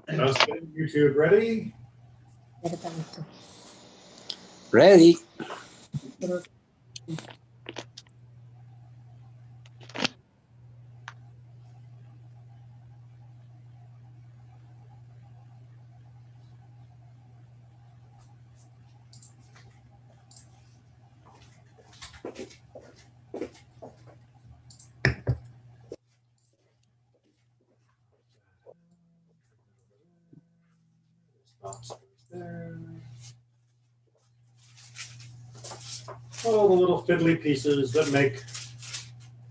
Just getting YouTube ready. Ready. There. All the little fiddly pieces that make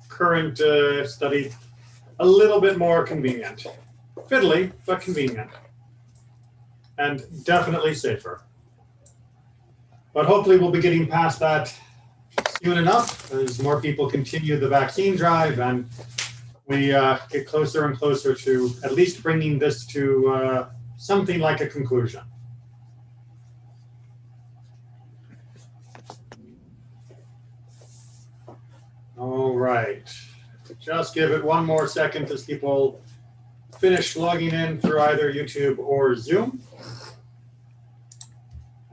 current study a little bit more convenient. Fiddly, but convenient. And definitely safer. But hopefully we'll be getting past that soon enough as more people continue the vaccine drive and we get closer and closer to at least bringing this to something like a conclusion. All right, just give it one more second as people finish logging in through either YouTube or Zoom.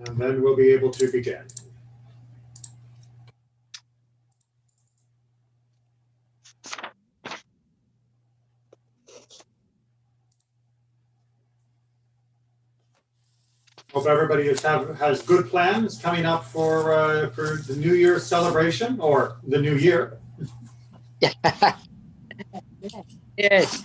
And then we'll be able to begin. Hope everybody has good plans coming up for the New Year's celebration or the New Year. Yes.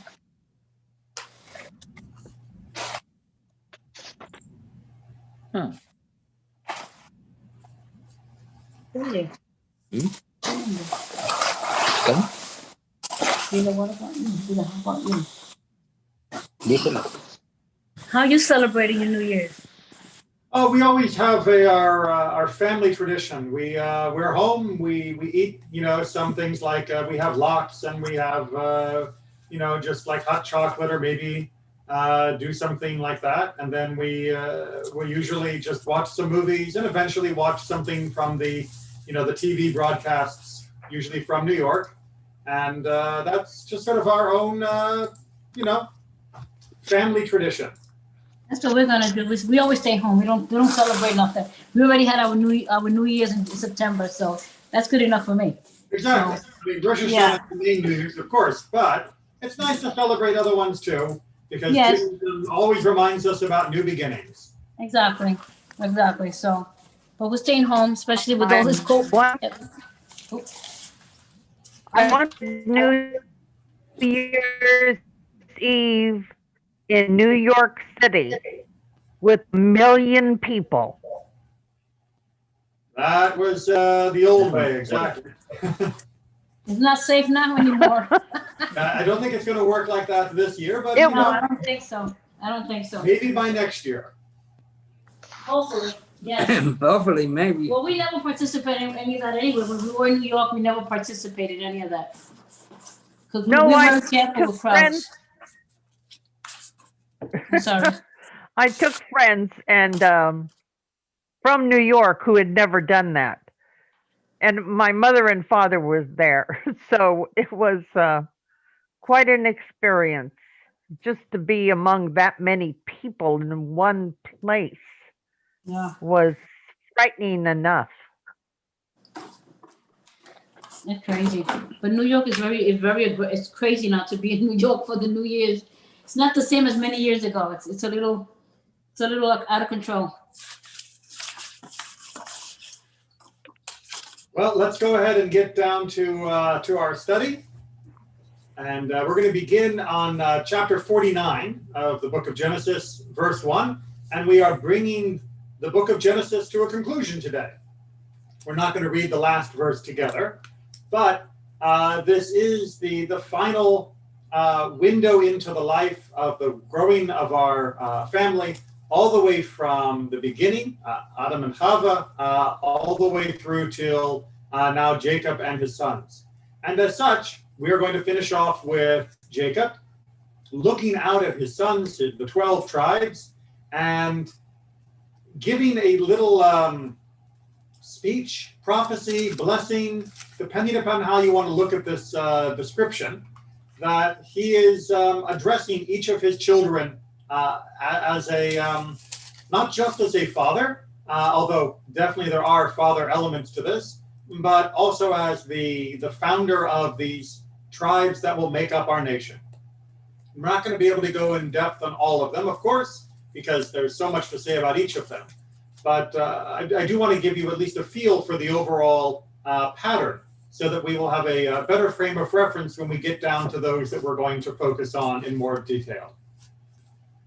How you celebrating your New Year's? Oh, we always have our family tradition. We're home. We eat some things like we have lox and we have just like hot chocolate or maybe do something like that. And then we usually just watch some movies and eventually watch something from the the TV broadcasts, usually from New York. And that's just sort of our own family tradition. That's what we're gonna do. We always stay home. We don't celebrate nothing. We already had our New Year's in September, so that's good enough for me. Exactly. So, I mean, Rosh Hashanah is the main New Year's, of course, but it's nice to celebrate other ones too, because Judaism always reminds us about new beginnings. Exactly. So, but we're staying home, especially with all this cold. I want New Year's Eve in New York City with 1 million people. That was the old way, exactly. It's not safe now anymore. I don't think it's going to work like that this year, but No, I don't think so. Maybe by next year. Hopefully, yes. Hopefully, maybe. Well, we never participated in any of that anyway. When we were in New York, we never participated in any of that. Because we weren't careful with crowds. I'm sorry. I took friends and from New York who had never done that. And my mother and father was there. So it was quite an experience just to be among that many people in one place. Yeah. Was frightening enough. It's crazy. But New York is it's crazy not to be in New York for the New Year's. It's not the same as many years ago. It's a little out of control. Well, let's go ahead and get down to our study. And we're going to begin on chapter 49 of the book of Genesis, verse 1. And we are bringing the book of Genesis to a conclusion today. We're not going to read the last verse together, but this is the final window into the life of the growing of our family, all the way from the beginning, Adam and Chava, all the way through till now Jacob and his sons. And as such, we are going to finish off with Jacob, looking out at his sons, the 12 tribes, and giving a little speech, prophecy, blessing, depending upon how you want to look at this description, that he is addressing each of his children as a not just as a father, although definitely there are father elements to this, but also as the founder of these tribes that will make up our nation. We're not going to be able to go in depth on all of them, of course, because there's so much to say about each of them. But I do want to give you at least a feel for the overall pattern, so that we will have a better frame of reference when we get down to those that we're going to focus on in more detail.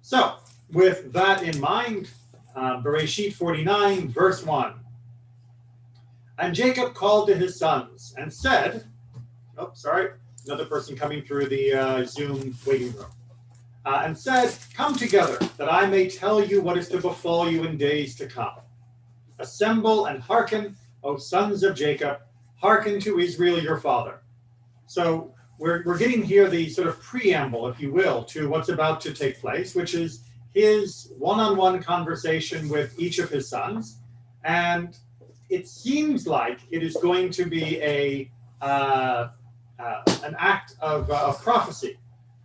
So, with that in mind, Vayechi 49, verse 1. And Jacob called to his sons and said, oh, sorry, another person coming through the Zoom waiting room, and said, come together, that I may tell you what is to befall you in days to come. Assemble and hearken, O sons of Jacob, hearken to Israel your father. So we're getting here the sort of preamble, if you will, to what's about to take place, which is his one-on-one conversation with each of his sons. And it seems like it is going to be an act of prophecy.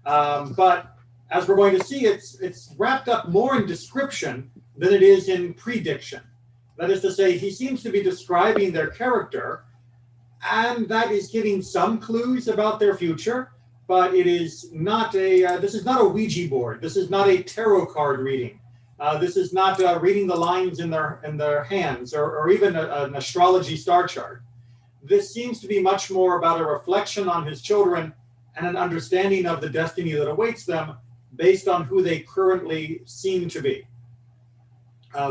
But as we're going to see, it's wrapped up more in description than it is in prediction. That is to say, he seems to be describing their character, and that is giving some clues about their future, but it is not this is not a Ouija board. This is not a tarot card reading. This is not reading the lines in their hands, or even an astrology star chart. This seems to be much more about a reflection on his children and an understanding of the destiny that awaits them based on who they currently seem to be.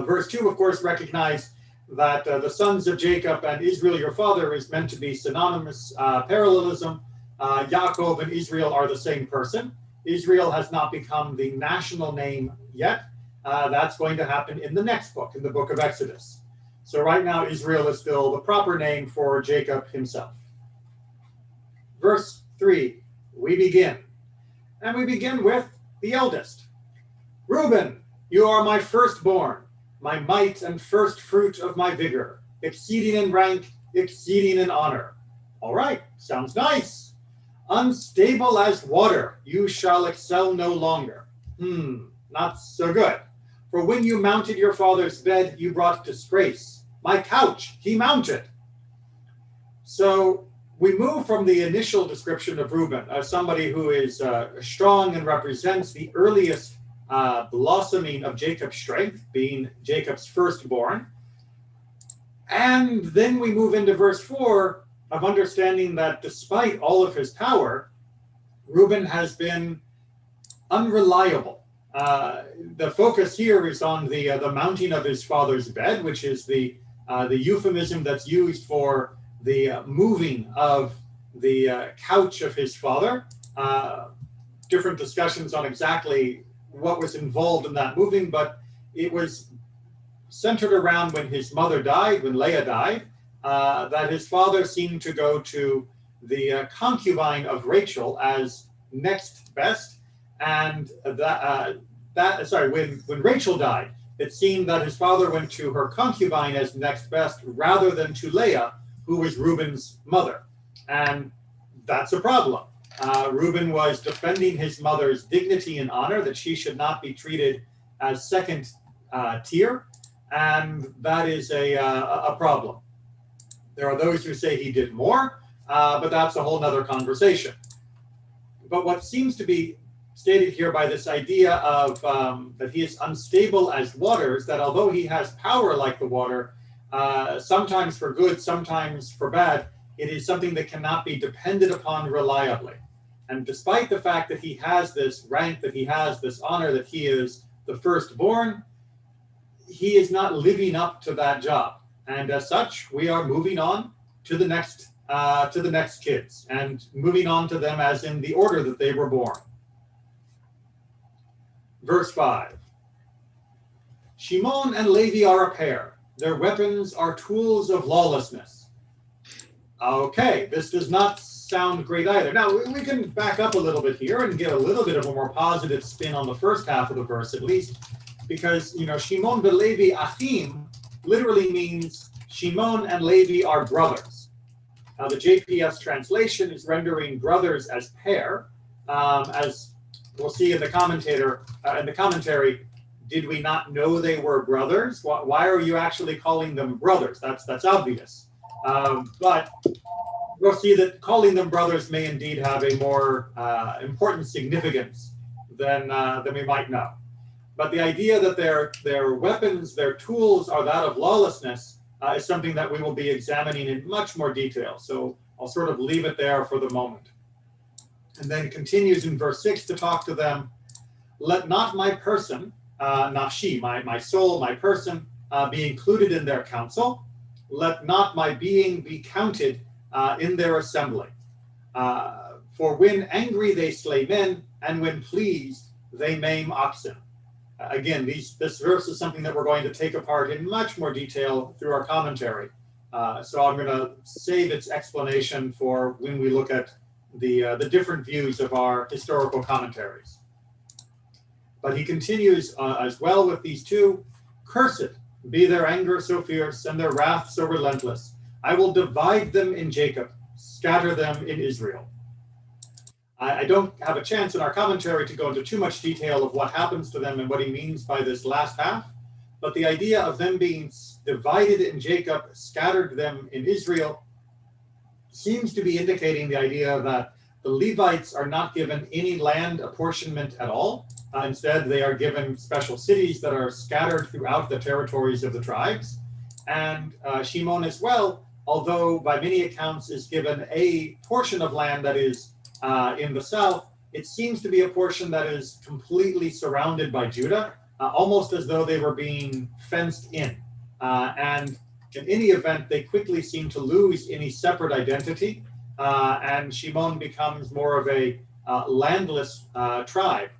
Verse 2, of course, recognize that the sons of Jacob and Israel, your father, is meant to be synonymous parallelism. Yaakov and Israel are the same person. Israel has not become the national name yet. That's going to happen in the next book, in the book of Exodus. So right now, Israel is still the proper name for Jacob himself. Verse 3, we begin. And we begin with the eldest. Reuben, you are my firstborn, my might and first fruit of my vigor, exceeding in rank, exceeding in honor. All right, sounds nice. Unstable as water, you shall excel no longer. Not so good. For when you mounted your father's bed, you brought disgrace. My couch, he mounted. So we move from the initial description of Reuben as somebody who is strong and represents the earliest blossoming of Jacob's strength, being Jacob's firstborn. And then we move into verse 4 of understanding that despite all of his power, Reuben has been unreliable. The focus here is on the mounting of his father's bed, which is the euphemism that's used for the moving of the couch of his father. Different discussions on exactly what was involved in that moving, but it was centered around when his mother died, when Leah died, that his father seemed to go to the concubine of Rachel as next best, and when Rachel died, it seemed that his father went to her concubine as next best rather than to Leah, who was Reuben's mother. And that's a problem. Reuben was defending his mother's dignity and honor, that she should not be treated as second tier, and that is a problem. There are those who say he did more, but that's a whole nother conversation. But what seems to be stated here by this idea of that he is unstable as waters, that although he has power like the water, sometimes for good, sometimes for bad, it is something that cannot be depended upon reliably. And despite the fact that he has this rank, that he has this honor, that he is the firstborn, he is not living up to that job. And as such, we are moving on to the next kids, and moving on to them as in the order that they were born. Verse 5. Shimon and Levi are a pair. Their weapons are tools of lawlessness. Okay, this does not sound great either. Now, we can back up a little bit here and get a little bit of a more positive spin on the first half of the verse, at least, because, Shimon v'Levi achim literally means Shimon and Levi are brothers. Now, the JPS translation is rendering brothers as pair, as we'll see in the commentary, did we not know they were brothers? Why are you actually calling them brothers? That's obvious. But we'll see that calling them brothers may indeed have a more important significance than we might know. But the idea that their weapons, their tools are that of lawlessness is something that we will be examining in much more detail. So I'll sort of leave it there for the moment. And then continues in verse 6 to talk to them. Let not my person, nafshi, my soul, my person, be included in their council. Let not my being be counted in their assembly. For when angry they slay men, and when pleased they maim oxen. Again, this verse is something that we're going to take apart in much more detail through our commentary. So I'm going to save its explanation for when we look at the different views of our historical commentaries. But he continues as well with these two. Cursed be their anger so fierce and their wrath so relentless. I will divide them in Jacob, scatter them in Israel. I don't have a chance in our commentary to go into too much detail of what happens to them and what he means by this last half, but the idea of them being divided in Jacob, scattered them in Israel, seems to be indicating the idea that the Levites are not given any land apportionment at all. Instead, they are given special cities that are scattered throughout the territories of the tribes. And Shimon as well, although by many accounts is given a portion of land that is in the south, it seems to be a portion that is completely surrounded by Judah, almost as though they were being fenced in. And in any event, they quickly seem to lose any separate identity, and Shimon becomes more of a landless tribe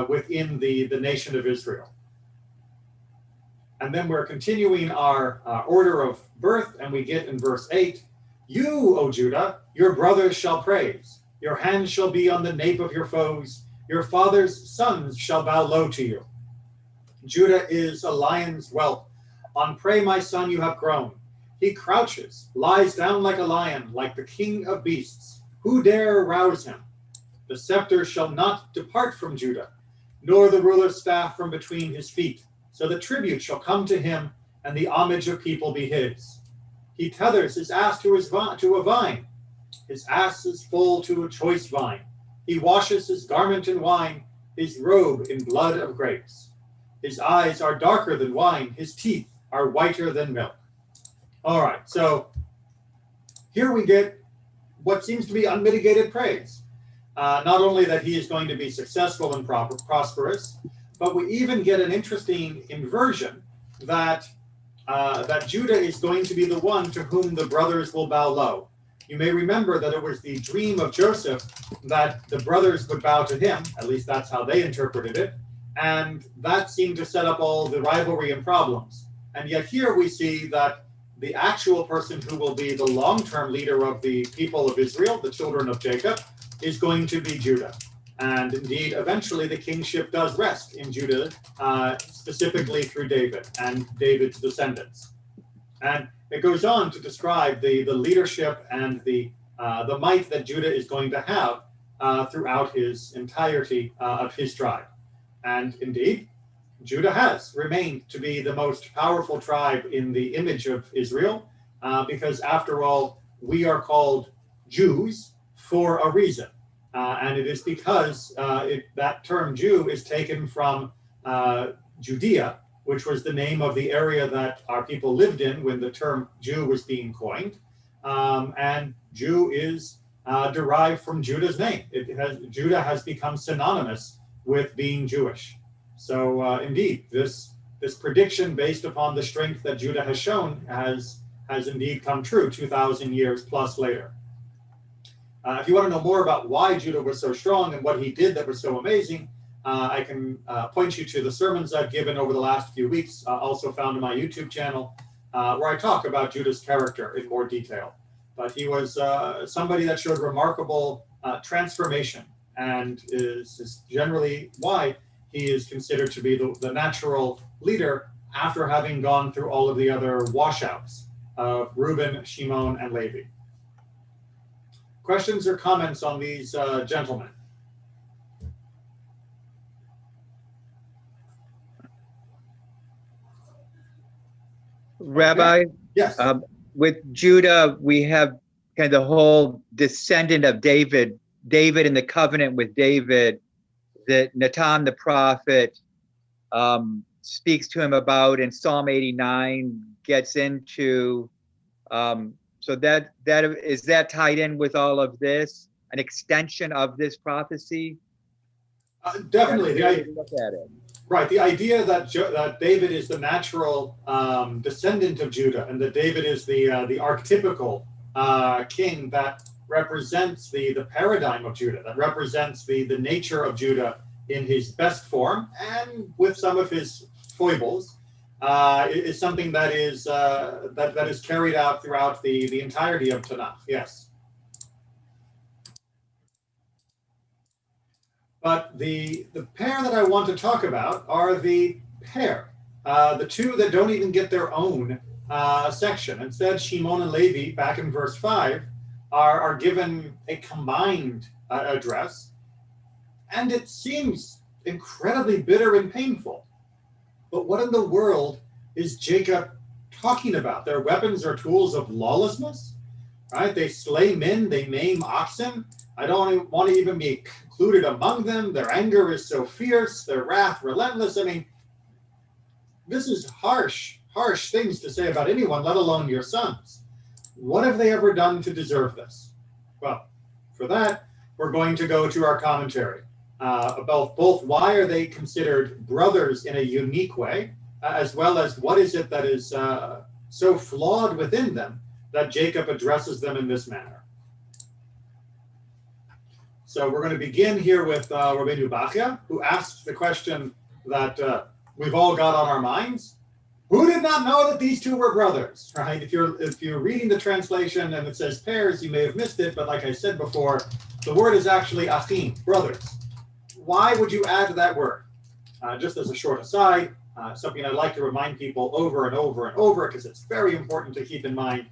within the nation of Israel. And then we're continuing our order of birth, and we get in verse 8, You, O Judah, your brothers shall praise. Your hand shall be on the nape of your foes. Your father's sons shall bow low to you. Judah is a lion's whelp. On prey, my son, you have grown. He crouches, lies down like a lion, like the king of beasts. Who dare rouse him? The scepter shall not depart from Judah, nor the ruler's staff from between his feet. So the tribute shall come to him, and the homage of people be his. He tethers his ass to a vine. His ass is full to a choice vine. He washes his garment in wine, his robe in blood of grapes. His eyes are darker than wine. His teeth are whiter than milk. All right, so here we get what seems to be unmitigated praise. Not only that he is going to be successful and prosperous, but we even get an interesting inversion that Judah is going to be the one to whom the brothers will bow low. You may remember that it was the dream of Joseph that the brothers would bow to him, at least that's how they interpreted it, and that seemed to set up all the rivalry and problems. And yet here we see that the actual person who will be the long-term leader of the people of Israel, the children of Jacob, is going to be Judah. And indeed, eventually the kingship does rest in Judah, specifically through David and David's descendants. And it goes on to describe the leadership and the might that Judah is going to have throughout his entirety of his tribe. And indeed, Judah has remained to be the most powerful tribe in the image of Israel, because after all, we are called Jews for a reason. And it is because that term Jew is taken from Judea, which was the name of the area that our people lived in when the term Jew was being coined. And Jew is derived from Judah's name. Judah has become synonymous with being Jewish. So indeed, this prediction based upon the strength that Judah has shown has indeed come true 2,000 years plus later. If you want to know more about why Judah was so strong and what he did that was so amazing, I can point you to the sermons I've given over the last few weeks, also found on my YouTube channel, where I talk about Judah's character in more detail. But he was somebody that showed remarkable transformation, and is generally why he is considered to be the natural leader after having gone through all of the other washouts of Reuben, Shimon, and Levi. Questions or comments on these gentlemen? Rabbi, Yes. with Judah, we have kind of the whole descendant of David in the covenant with David that Nathan the prophet speaks to him about in Psalm 89, gets into. So that is that tied in with all of this, an extension of this prophecy? Definitely. Look at it. Right. The idea that David is the natural descendant of Judah, and that David is the archetypical king that represents the paradigm of Judah, that represents the nature of Judah in his best form, and with some of his foibles, is something that is that is carried out throughout the entirety of Tanakh. Yes. But the pair that I want to talk about are the pair, the two that don't even get their own section. Instead, Shimon and Levi, back in verse 5, are given a combined address, and it seems incredibly bitter and painful. But what in the world is Jacob talking about? Their weapons are tools of lawlessness, right? They slay men, they maim oxen. I don't want to even be included among them. Their anger is so fierce, their wrath relentless. I mean, this is harsh things to say about anyone, let alone your sons. What have they ever done to deserve this? Well, for that, we're going to go to our commentary about both why are they considered brothers in a unique way, as well as what is it that is so flawed within them that Jacob addresses them in this manner. So we're going to begin here with Rabbeinu Bachya, who asks the question that we've all got on our minds. Who did not know that these two were brothers, right? If you're reading the translation and it says pairs, you may have missed it, but like I said before, the word is actually achim, brothers. Why would you add that word? Just as a short aside, something I'd like to remind people over and over and over, because it's very important to keep in mind,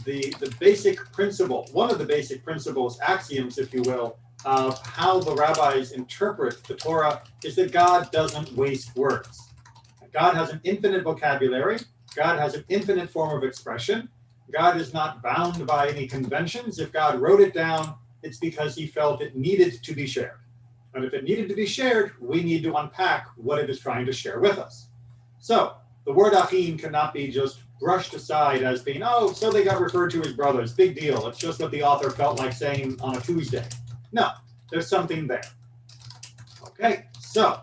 the basic principle, one of the basic principles, axioms, if you will, of how the rabbis interpret the Torah is that God doesn't waste words. God has an infinite vocabulary. God has an infinite form of expression. God is not bound by any conventions. If God wrote it down, it's because he felt it needed to be shared. And if it needed to be shared, we need to unpack what it is trying to share with us. So the word achim cannot be just brushed aside as being, oh, so they got referred to as brothers. Big deal. It's just what the author felt like saying on a Tuesday. No, there's something there. Okay, so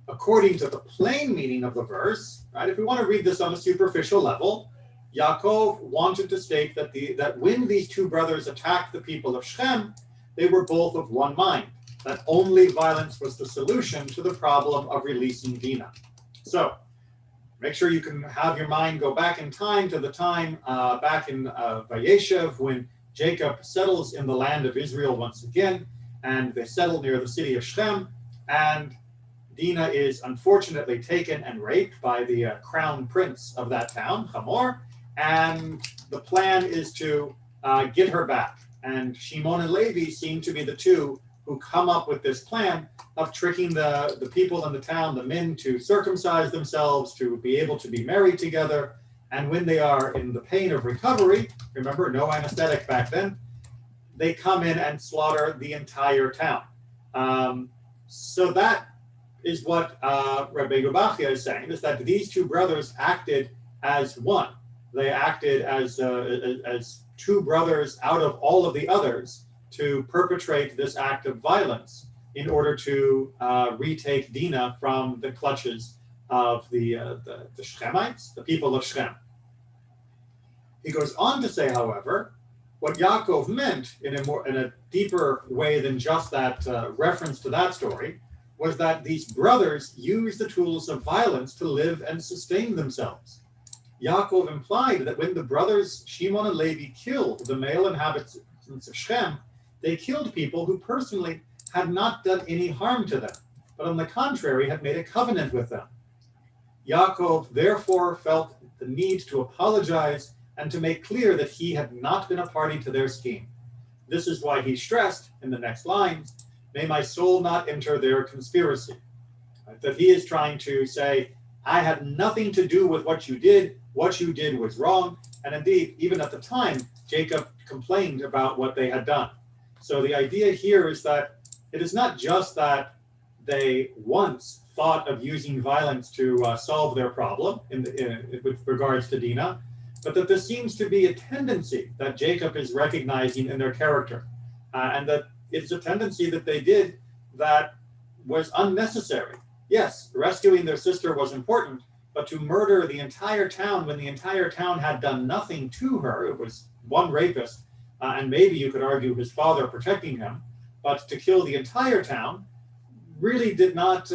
according to the plain meaning of the verse, right, if we want to read this on a superficial level, Yaakov wanted to state that when these two brothers attacked the people of Shechem, they were both of one mind, that only violence was the solution to the problem of releasing Dinah. So make sure you can have your mind go back in time to the time back in Vayechi, when Jacob settles in the land of Israel once again, and they settle near the city of Shechem, and Dinah is unfortunately taken and raped by the crown prince of that town, Hamor, and the plan is to get her back. And Shimon and Levi seem to be the two who come up with this plan of tricking the people in the town, the men, to circumcise themselves, to be able to be married together. And when they are in the pain of recovery, remember, no anesthetic back then, they come in and slaughter the entire town. So that is what Rabbeinu Bachya is saying, is that these two brothers acted as one. They acted as two brothers out of all of the others to perpetrate this act of violence in order to retake Dinah from the clutches of the Shechemites, the people of Shechem. He goes on to say, however, what Yaakov meant in a deeper way than just that reference to that story was that these brothers used the tools of violence to live and sustain themselves. Yaakov implied that when the brothers Shimon and Levi killed the male inhabitants of Shechem, they killed people who personally had not done any harm to them, but on the contrary had made a covenant with them. Yaakov therefore felt the need to apologize and to make clear that he had not been a party to their scheme. This is why he stressed in the next line, "May my soul not enter their conspiracy." Right? That he is trying to say, I had nothing to do with what you did. What you did was wrong. And indeed, even at the time, Jacob complained about what they had done. So the idea here is that it is not just that they once thought of using violence to solve their problem with regards to Dinah, but that there seems to be a tendency that Jacob is recognizing in their character, and that it's a tendency that they did that was unnecessary. Yes, rescuing their sister was important, but to murder the entire town when the entire town had done nothing to her, it was one rapist, and maybe you could argue his father protecting him, but to kill the entire town really did not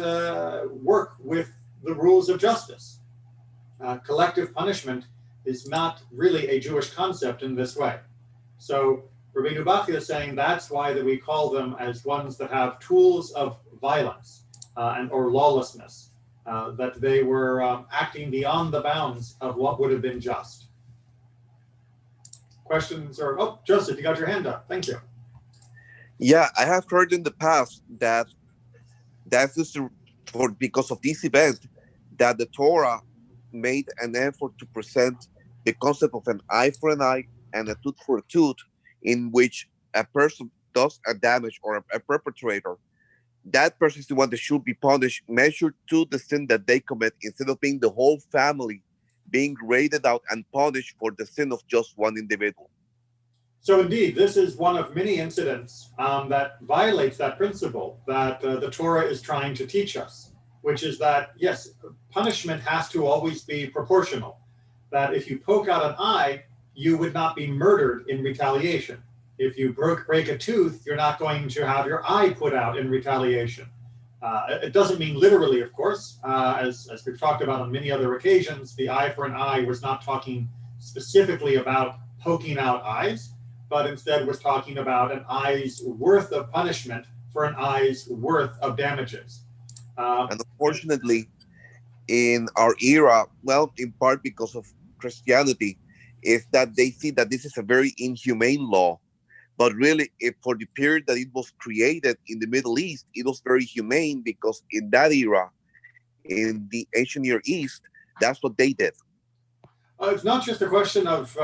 work with the rules of justice. Collective punishment is not really a Jewish concept in this way. So Rabbeinu Bachya is saying that's why that we call them as ones that have tools of violence or lawlessness, that they were acting beyond the bounds of what would have been just. Questions or, oh, Joseph, you got your hand up. Thank you. Yeah, I have heard in the past that that's just because of this event that the Torah made an effort to present the concept of an eye for an eye and a tooth for a tooth, in which a person does a damage or a perpetrator, that person is the one that should be punished, measured to the sin that they commit, instead of being the whole family being rated out and punished for the sin of just one individual. So indeed, this is one of many incidents that violates that principle that the Torah is trying to teach us, which is that, yes, punishment has to always be proportional. That if you poke out an eye, you would not be murdered in retaliation. If you break a tooth, you're not going to have your eye put out in retaliation. It doesn't mean literally, of course. As we've talked about on many other occasions, the eye for an eye was not talking specifically about poking out eyes, but instead was talking about an eye's worth of punishment for an eye's worth of damages. And unfortunately, in our era, well, in part because of Christianity, is that they see that this is a very inhumane law. But really, for the period that it was created in the Middle East, it was very humane, because in that era, in the ancient Near East, that's what they did. It's not just a question of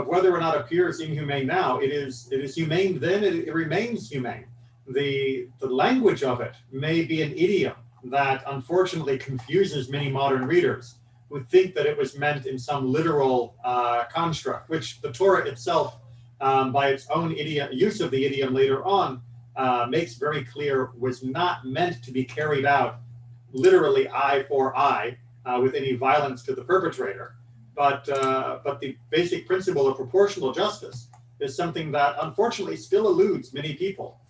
whether or not it appears inhumane now. It is humane then, it remains humane. The language of it may be an idiom that unfortunately confuses many modern readers who think that it was meant in some literal construct, which the Torah itself, by its own use of the idiom later on, makes very clear was not meant to be carried out literally eye for eye with any violence to the perpetrator. But the basic principle of proportional justice is something that unfortunately still eludes many people.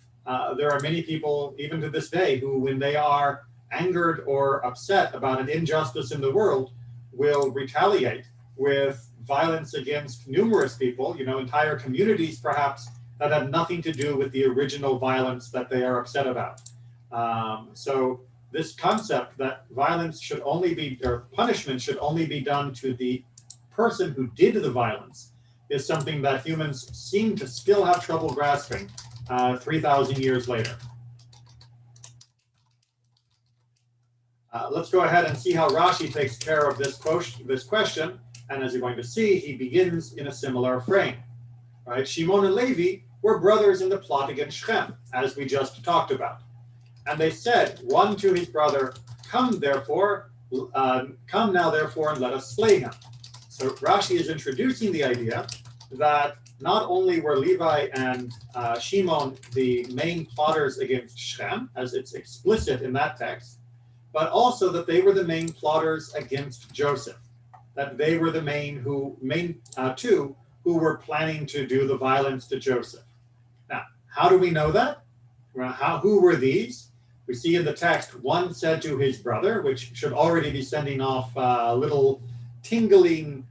There are many people, even to this day, who, when they are angered or upset about an injustice in the world, will retaliate with violence against numerous people, entire communities perhaps, that have nothing to do with the original violence that they are upset about. So this concept that violence should only be, or punishment should only be done to the person who did the violence, is something that humans seem to still have trouble grasping 3,000 years later. Let's go ahead and see how Rashi takes care of this question. And as you're going to see, he begins in a similar frame. Right? Shimon and Levi were brothers in the plot against Shechem, as we just talked about. And they said, one to his brother, come now therefore, and let us slay him. So Rashi is introducing the idea that not only were Levi and Shimon the main plotters against Shechem, as it's explicit in that text, but also that they were the main plotters against Joseph, that they were the main two who were planning to do the violence to Joseph. Now, how do we know that? Who were these? We see in the text, one said to his brother, which should already be sending off a little tingling,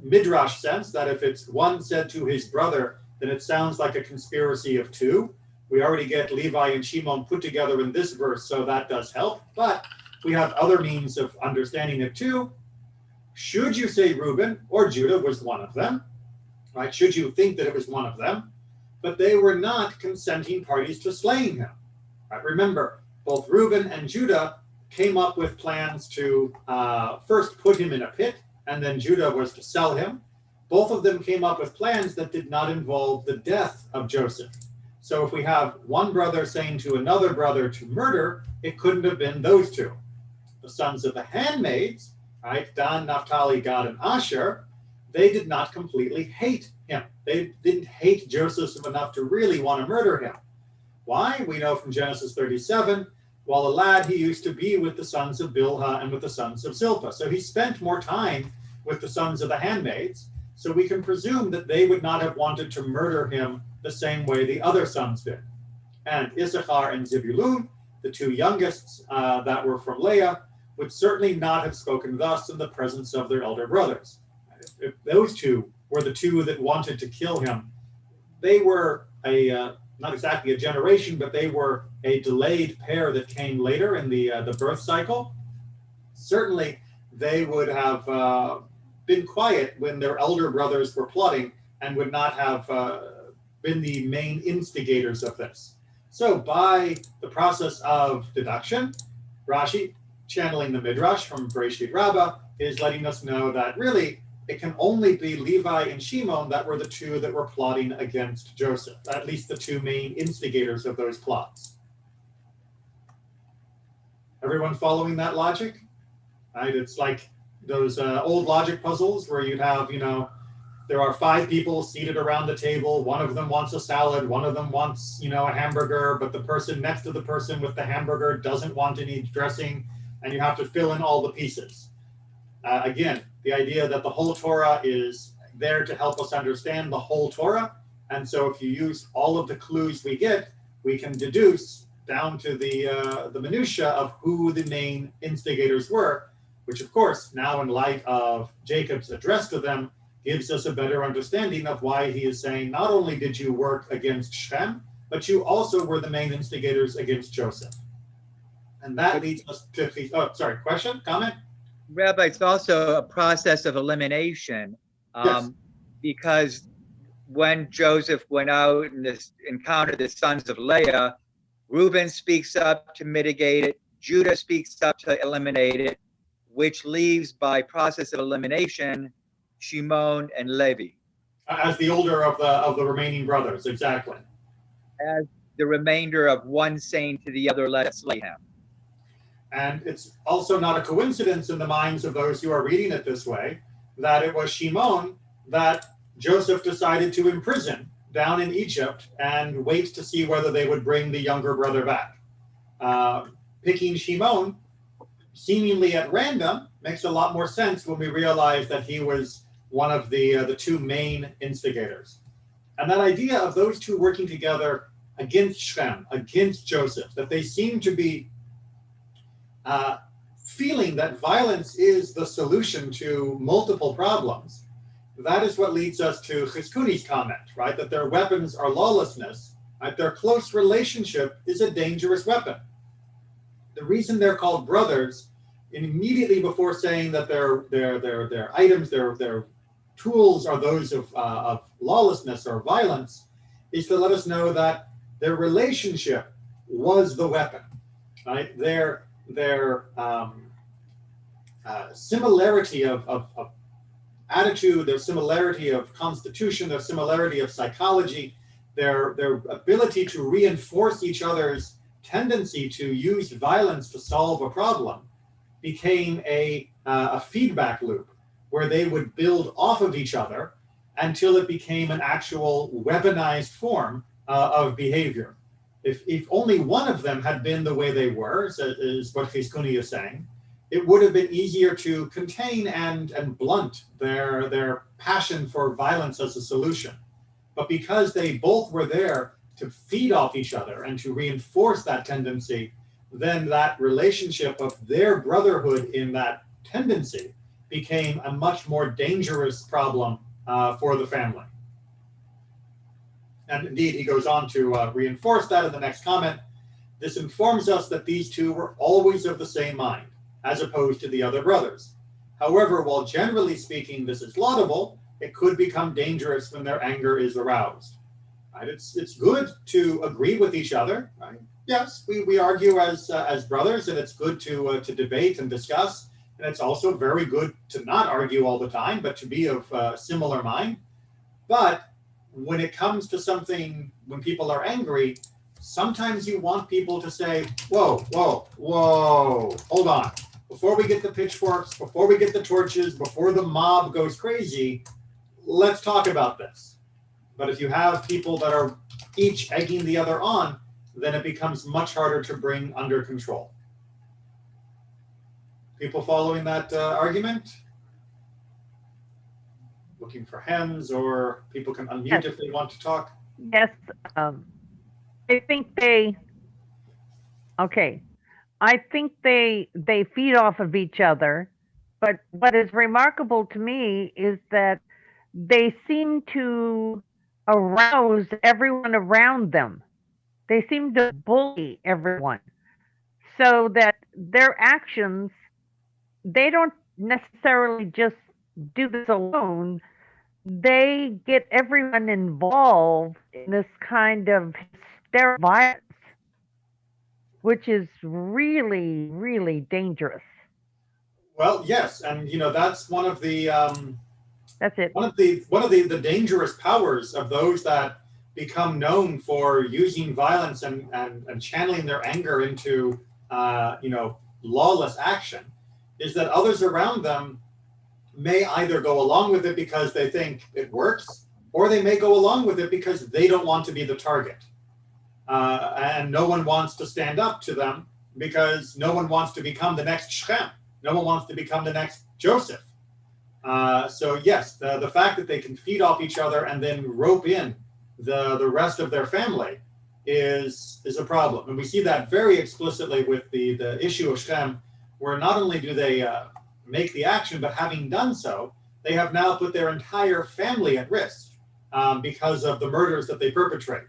midrash sense, that if it's one said to his brother, then it sounds like a conspiracy of two. We already get Levi and Shimon put together in this verse, so that does help. But we have other means of understanding it too. Should you say Reuben or Judah was one of them, right? Should you think that it was one of them? But they were not consenting parties to slaying him. Right? Remember, both Reuben and Judah came up with plans to first put him in a pit, and then Judah was to sell him. Both of them came up with plans that did not involve the death of Joseph. So if we have one brother saying to another brother to murder, it couldn't have been those two. The sons of the handmaids, right, Dan, Naphtali, Gad, and Asher, they did not completely hate him. They didn't hate Joseph enough to really want to murder him. Why? We know from Genesis 37, while a lad, he used to be with the sons of Bilhah and with the sons of Zilpah. So he spent more time with the sons of the handmaids. So we can presume that they would not have wanted to murder him the same way the other sons did. And Issachar and Zebulun, the two youngest that were from Leah, would certainly not have spoken thus in the presence of their elder brothers. If those two were the two that wanted to kill him, they were not exactly a generation, but they were a delayed pair that came later in the birth cycle. Certainly, they would have been quiet when their elder brothers were plotting and would not have been the main instigators of this. So by the process of deduction, Rashi, channeling the Midrash from Bereshit Rabbah, is letting us know that really it can only be Levi and Shimon that were the two that were plotting against Joseph, at least the two main instigators of those plots. Everyone following that logic? Right? It's like those old logic puzzles where you'd have, there are 5 people seated around the table. One of them wants a salad. One of them wants, a hamburger, but the person next to the person with the hamburger doesn't want any dressing, and you have to fill in all the pieces. Again, the idea that the whole Torah is there to help us understand the whole Torah. And so if you use all of the clues we get, we can deduce down to the minutia of who the main instigators were, which of course, now in light of Jacob's address to them, gives us a better understanding of why he is saying, not only did you work against Shem, but you also were the main instigators against Joseph. And that leads us to, question, comment? Rabbi, it's also a process of elimination, Yes. because when Joseph went out and encountered the sons of Leah, Reuben speaks up to mitigate it, Judah speaks up to eliminate it, which leaves by process of elimination Shimon and Levi. As the older of the remaining brothers, exactly. As the remainder of one saying to the other, let us slay him. And it's also not a coincidence in the minds of those who are reading it this way that it was Shimon that Joseph decided to imprison down in Egypt and wait to see whether they would bring the younger brother back. Picking Shimon seemingly at random makes a lot more sense when we realize that he was one of the two main instigators. And that idea of those two working together against Shem, against Joseph, that they seem to be feeling that violence is the solution to multiple problems, that is what leads us to Chizkuni's comment, right? That their weapons are lawlessness, right? Their close relationship is a dangerous weapon. The reason they're called brothers, immediately before saying that their items, their tools are those of lawlessness or violence, is to let us know that their relationship was the weapon, right? Their similarity of attitude, their similarity of constitution, their similarity of psychology, their ability to reinforce each other's tendency to use violence to solve a problem became a feedback loop where they would build off of each other until it became an actual weaponized form of behavior. If only one of them had been the way they were, is what Chizkuni is saying, it would have been easier to contain and blunt their passion for violence as a solution. But because they both were there to feed off each other and to reinforce that tendency, then that relationship of their brotherhood in that tendency became a much more dangerous problem for the family. And indeed, he goes on to reinforce that in the next comment. This informs us that these two were always of the same mind, as opposed to the other brothers. However, while generally speaking this is laudable, it could become dangerous when their anger is aroused. Right? It's good to agree with each other, right? Yes, we argue as brothers, and it's good to debate and discuss. And it's also very good to not argue all the time, but to be of similar mind. But when it comes to something, when people are angry, sometimes you want people to say, whoa, whoa, whoa, hold on. Before we get the pitchforks, before we get the torches, before the mob goes crazy, let's talk about this. But if you have people that are each egging the other on, then it becomes much harder to bring under control. People following that argument? Looking for hands, or people can unmute Yes. if they want to talk. Yes, I think I think they feed off of each other. But what is remarkable to me is that they seem to arouse everyone around them. They seem to bully everyone so that their actions, they don't necessarily just do this alone. They get everyone involved in this kind of hysterical violence, which is really, really dangerous. Well, yes, and that's one of the That's it. one of the dangerous powers of those that become known for using violence and channeling their anger into lawless action, is that others around them may either go along with it because they think it works, or they may go along with it because they don't want to be the target. And no one wants to stand up to them because no one wants to become the next Shem. No one wants to become the next Joseph. So yes, the fact that they can feed off each other and then rope in the rest of their family is a problem. And we see that very explicitly with the issue of Shem, where not only do they make the action, but having done so, they have now put their entire family at risk because of the murders that they perpetrate.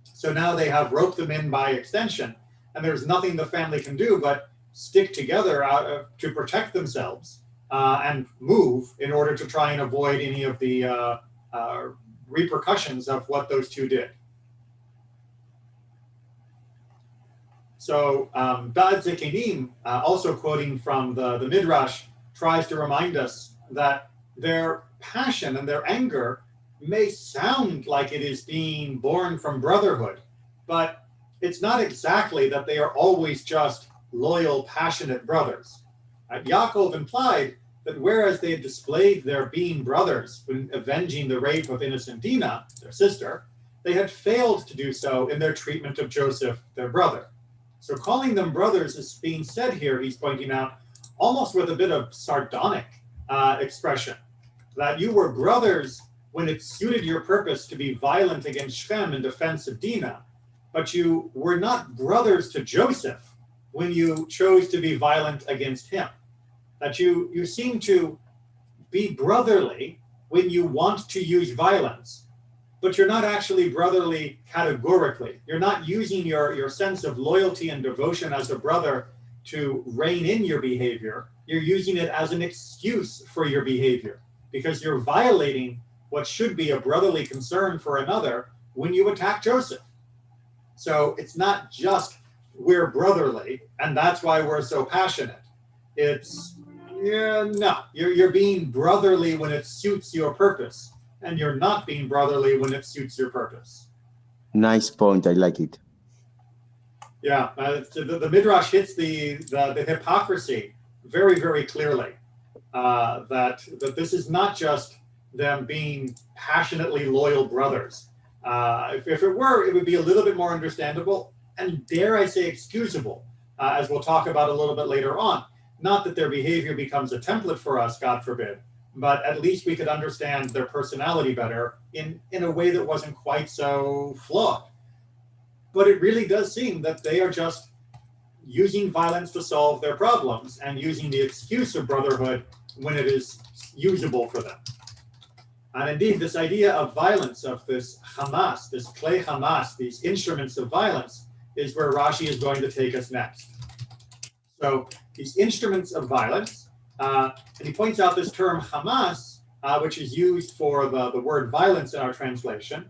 So now they have roped them in by extension, and there's nothing the family can do but stick together to protect themselves and move in order to try and avoid any of the repercussions of what those two did. So Ba'ad Zekenim, also quoting from the Midrash, tries to remind us that their passion and their anger may sound like it is being born from brotherhood, but it's not exactly that they are always just loyal, passionate brothers. Yaakov implied that whereas they had displayed their being brothers when avenging the rape of innocent Dinah, their sister, they had failed to do so in their treatment of Joseph, their brother. So calling them brothers is being said here, he's pointing out, almost with a bit of sardonic expression, that you were brothers when it suited your purpose to be violent against Shem in defense of Dinah, but you were not brothers to Joseph when you chose to be violent against him. That you seem to be brotherly when you want to use violence, but you're not actually brotherly categorically. You're not using your sense of loyalty and devotion as a brother to rein in your behavior. You're using it as an excuse for your behavior because you're violating what should be a brotherly concern for another when you attack Joseph. So it's not just we're brotherly and that's why we're so passionate. It's, no, you're being brotherly when it suits your purpose, and you're not being brotherly when it suits your purpose. Nice point. I like it. Yeah, the Midrash hits the hypocrisy very, very clearly. That this is not just them being passionately loyal brothers. If it were, it would be a little bit more understandable and, dare I say, excusable, as we'll talk about a little bit later on. Not that their behavior becomes a template for us, God forbid, but at least we could understand their personality better in a way that wasn't quite so flawed. But it really does seem that they are just using violence to solve their problems and using the excuse of brotherhood when it is usable for them. And indeed, this idea of violence, of this Hamas, this clay Hamas, these instruments of violence, is where Rashi is going to take us next. So these instruments of violence, and he points out this term Hamas, which is used for the word violence in our translation,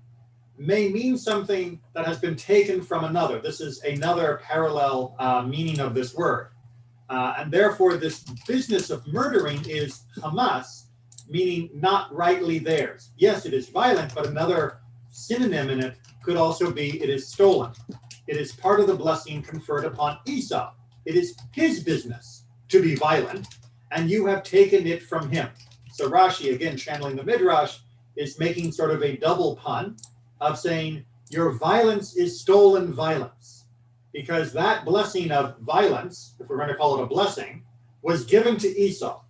may mean something that has been taken from another. This is another parallel meaning of this word. And therefore, this business of murdering is Hamas, meaning not rightly theirs. Yes, it is violent, but another synonym in it could also be it is stolen. It is part of the blessing conferred upon Esau. It is his business to be violent, and you have taken it from him. So Rashi, again, channeling the Midrash, is making sort of a double pun of saying your violence is stolen violence, because that blessing of violence, if we're going to call it a blessing, was given to Esau.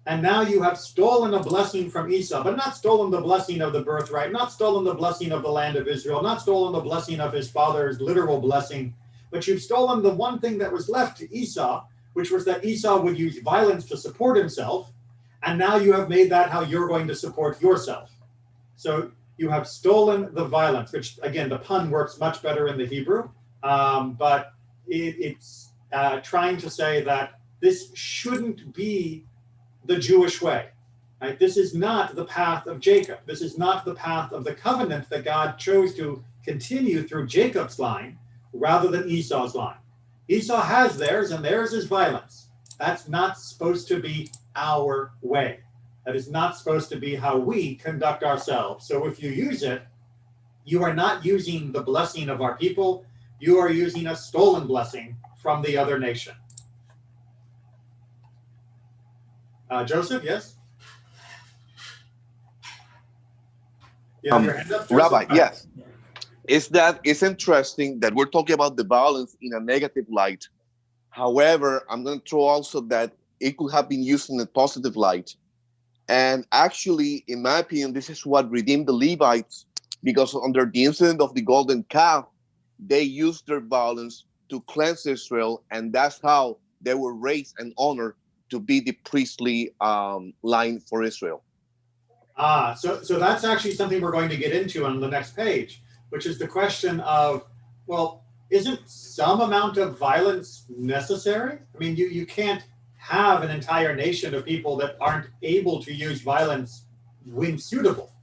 And now you have stolen a blessing from Esau, but not stolen the blessing of the birthright, not stolen the blessing of the land of Israel, not stolen the blessing of his father's literal blessing, but you've stolen the one thing that was left to Esau, which was that Esau would use violence to support himself. And now you have made that how you're going to support yourself. So you have stolen the violence, which again, the pun works much better in the Hebrew, but it's trying to say that this shouldn't be the Jewish way, right? This is not the path of Jacob. This is not the path of the covenant that God chose to continue through Jacob's line rather than Esau's line. Esau has theirs, and theirs is violence. That's not supposed to be our way. That is not supposed to be how we conduct ourselves. So if you use it, you are not using the blessing of our people. You are using a stolen blessing from the other nation. Joseph, yes? You have your hand up, Joseph? Rabbi, yes. It's interesting that we're talking about the violence in a negative light. However, I'm going to throw also that it could have been used in a positive light. And actually, in my opinion, this is what redeemed the Levites, because under the incident of the golden calf, they used their violence to cleanse Israel, and that's how they were raised and honored to be the priestly line for Israel. So that's actually something we're going to get into on the next page, which is the question of, well, isn't some amount of violence necessary? I mean, you can't have an entire nation of people that aren't able to use violence when suitable.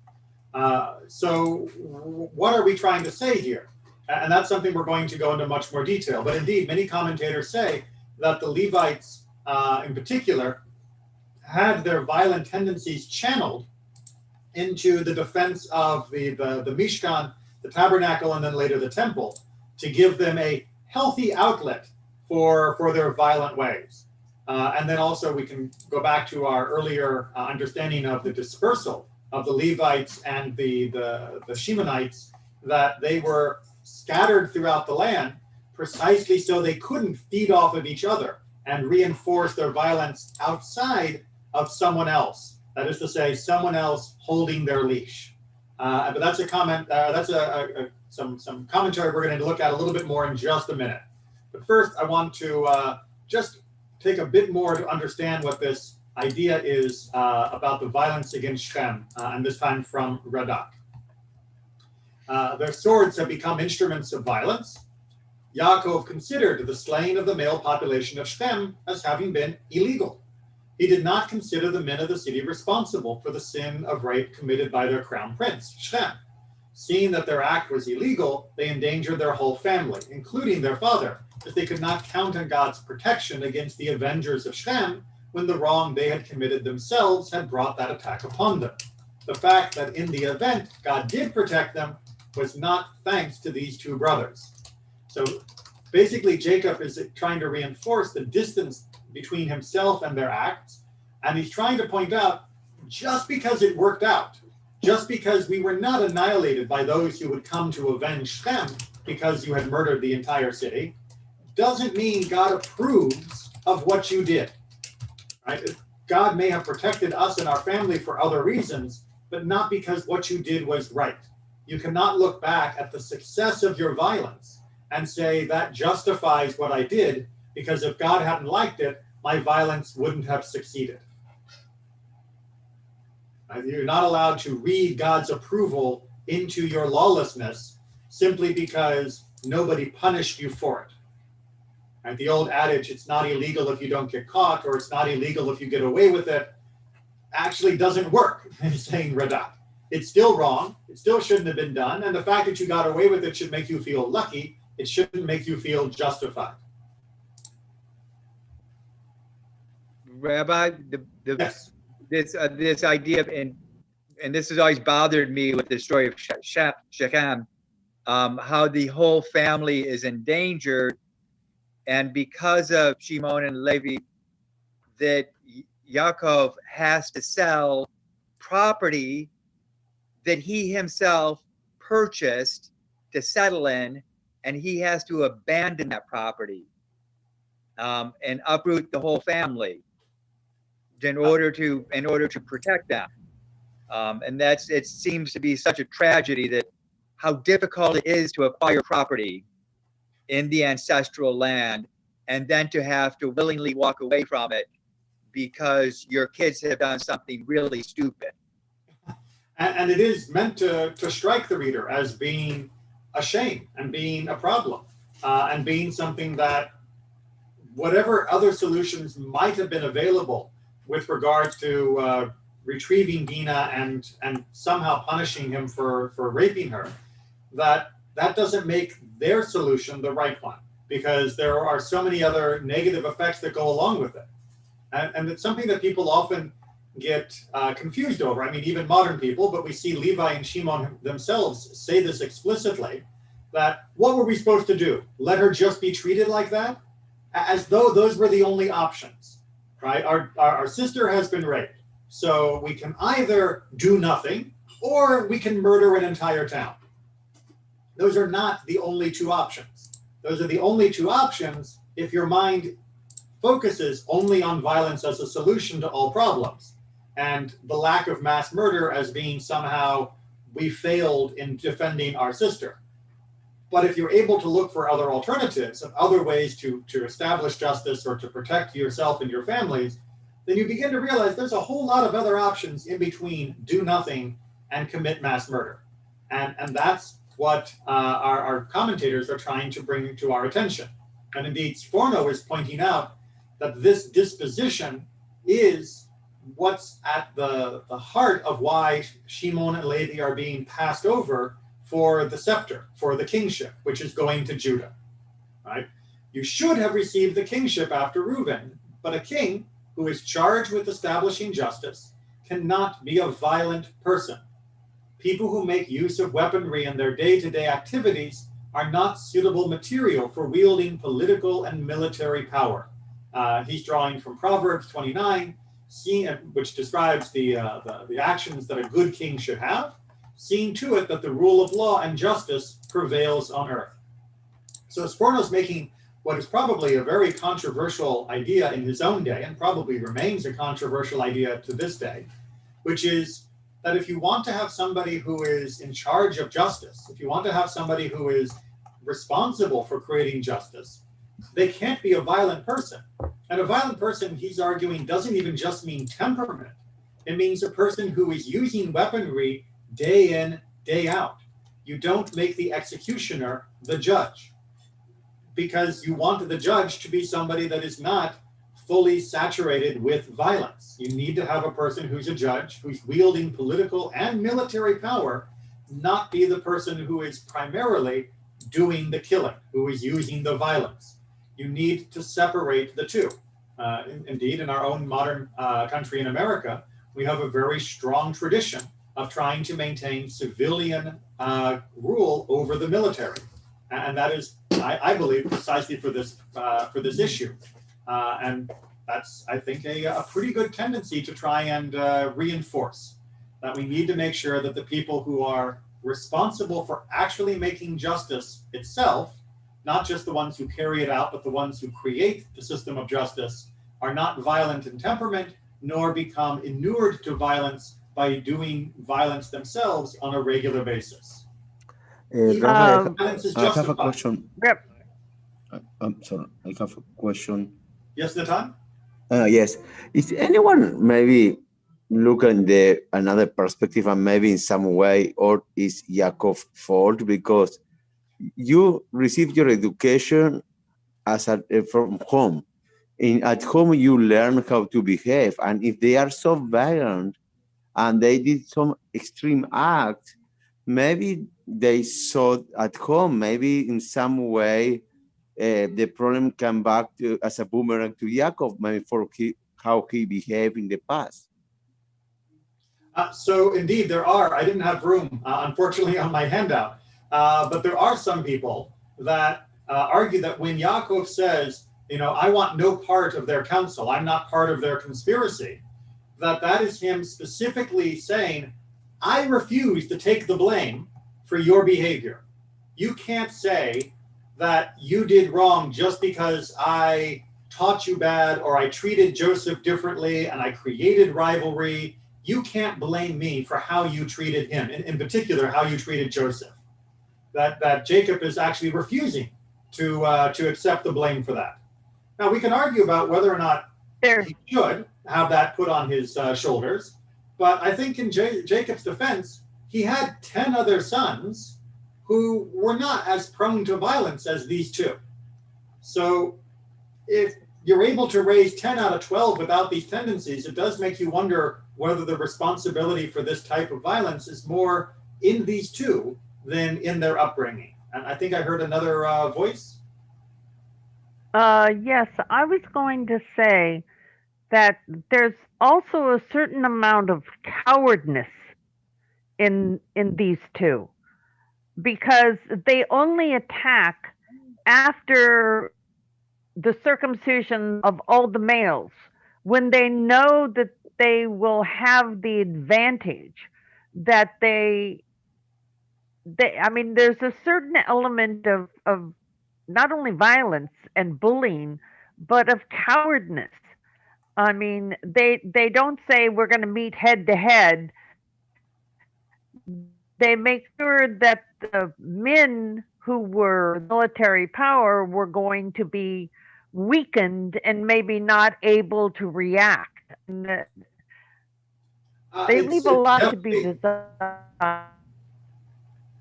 So what are we trying to say here? And that's something we're going to go into much more detail. But indeed, many commentators say that the Levites, in particular, had their violent tendencies channeled into the defense of the Mishkan, the tabernacle, and then later the temple, to give them a healthy outlet for their violent ways. And then also we can go back to our earlier understanding of the dispersal of the Levites and the Shemonites, that they were scattered throughout the land precisely so they couldn't feed off of each other and reinforce their violence outside of someone else. That is to say, someone else holding their leash. But that's a comment. That's some commentary we're going to look at a little bit more in just a minute. But first, I want to just take a bit more to understand what this idea is about the violence against Shem, and this time from Radak. Their swords have become instruments of violence. Yaakov considered the slaying of the male population of Shem as having been illegal. He did not consider the men of the city responsible for the sin of rape committed by their crown prince, Shem. Seeing that their act was illegal, they endangered their whole family, including their father, as they could not count on God's protection against the avengers of Shem when the wrong they had committed themselves had brought that attack upon them. The fact that in the event God did protect them was not thanks to these two brothers. So basically, Jacob is trying to reinforce the distance between himself and their acts. And he's trying to point out, just because it worked out, just because we were not annihilated by those who would come to avenge Shem because you had murdered the entire city, doesn't mean God approves of what you did. Right? God may have protected us and our family for other reasons, but not because what you did was right. You cannot look back at the success of your violence and say that justifies what I did, because if God hadn't liked it, my violence wouldn't have succeeded. You're not allowed to read God's approval into your lawlessness simply because nobody punished you for it. Right? The old adage, it's not illegal if you don't get caught, or it's not illegal if you get away with it, actually doesn't work, saying Radak. it's still wrong. It still shouldn't have been done. And the fact that you got away with it should make you feel lucky. It shouldn't make you feel justified. Rabbi, Yes. this idea of, and this has always bothered me with the story of Shechem, how the whole family is endangered, and because of Shimon and Levi, that Yaakov has to sell property that he himself purchased to settle in, and he has to abandon that property and uproot the whole family in order to protect them. And it seems to be such a tragedy that how difficult it is to acquire property in the ancestral land, and then to have to willingly walk away from it because your kids have done something really stupid. And it is meant to strike the reader as being a shame and being a problem and being something that whatever other solutions might have been available with regards to retrieving Dina and somehow punishing him for raping her, that doesn't make their solution the right one, because there are so many other negative effects that go along with it. And it's something that people often get confused over. I mean, even modern people, but we see Levi and Shimon themselves say this explicitly, that what were we supposed to do? Let her just be treated like that? As though those were the only options, right? Our sister has been raped. So we can either do nothing or we can murder an entire town. Those are not the only two options. Those are the only two options if your mind focuses only on violence as a solution to all problems, and the lack of mass murder as being somehow we failed in defending our sister. But if you're able to look for other alternatives and other ways to establish justice or to protect yourself and your families, then you begin to realize there's a whole lot of other options in between do nothing and commit mass murder. And that's what our commentators are trying to bring to our attention. And indeed, Sforno is pointing out that this disposition is what's at the heart of why Shimon and Levi are being passed over for the scepter, for the kingship, which is going to Judah, right? You should have received the kingship after Reuben, but a king who is charged with establishing justice cannot be a violent person. People who make use of weaponry in their day-to-day activities are not suitable material for wielding political and military power. He's drawing from Proverbs 29, which describes the actions that a good king should have, seeing to it that the rule of law and justice prevails on earth. So Sforno's making what is probably a very controversial idea in his own day, and probably remains a controversial idea to this day, which is that if you want to have somebody who is in charge of justice, if you want to have somebody who is responsible for creating justice, they can't be a violent person. And a violent person, he's arguing, doesn't even just mean temperament. It means a person who is using weaponry day in, day out. You don't make the executioner the judge, because you want the judge to be somebody that is not fully saturated with violence. You need to have a person who's a judge, who's wielding political and military power, not be the person who is primarily doing the killing, who is using the violence. You need to separate the two. Indeed, in our own modern country in America, we have a very strong tradition of trying to maintain civilian rule over the military. And that is, I believe, precisely for this issue. And that's, I think, a pretty good tendency to try and reinforce that we need to make sure that the people who are responsible for actually making justice itself, not just the ones who carry it out, but the ones who create the system of justice, are not violent in temperament, nor become inured to violence by doing violence themselves on a regular basis. Rabbi, Violence is I have a justified. question. Yep. I'm sorry, I have a question. Yes, Natan? Yes. Is anyone maybe look at another perspective and maybe in some way, or is Yaakov's fault because you received your education from home? At home, you learn how to behave, and if they are so violent, and they did some extreme act, maybe they saw at home, maybe in some way the problem came back to, as a boomerang to Jacob, maybe for how he behaved in the past. So indeed, there are. I didn't have room, unfortunately, on my handout. But there are some people that argue that when Yaakov says, I want no part of their counsel, I'm not part of their conspiracy, that is him specifically saying, I refuse to take the blame for your behavior. You can't say that you did wrong just because I taught you bad or I treated Joseph differently and I created rivalry. You can't blame me for how you treated him, in particular, how you treated Joseph. That Jacob is actually refusing to accept the blame for that. Now, we can argue about whether or not he should have that put on his shoulders, but I think in Jacob's defense, he had 10 other sons who were not as prone to violence as these two. So if you're able to raise 10 out of 12 without these tendencies, it does make you wonder whether the responsibility for this type of violence is more in these two than in their upbringing. And I think I heard another voice. Yes, I was going to say that there's also a certain amount of cowardness in these two, because they only attack after the circumcision of all the males, when they know that they will have the advantage, that I mean, there's a certain element of not only violence and bullying, but of cowardness. I mean, they don't say we're going to meet head to head. They make sure that the men who were military power were going to be weakened and maybe not able to react. And they leave a lot to be desired.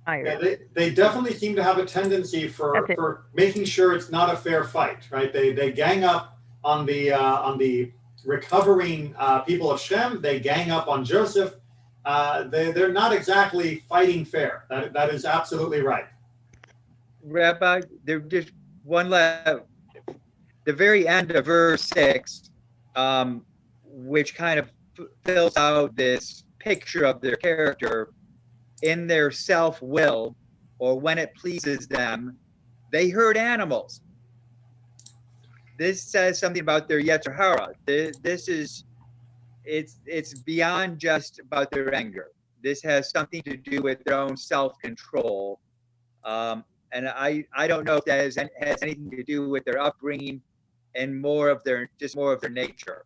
Yeah, they definitely seem to have a tendency for making sure it's not a fair fight, right? They gang up on the recovering people of Shem. They gang up on Joseph. They're not exactly fighting fair. That is absolutely right. Rabbi, there just one last, the very end of verse 6, which kind of fills out this picture of their character. In their self-will, or when it pleases them, they hurt animals. This says something about their Yetzer Hara. This is, it's beyond just about their anger. This has something to do with their own self-control. And I don't know if that has anything to do with their upbringing and more of their nature.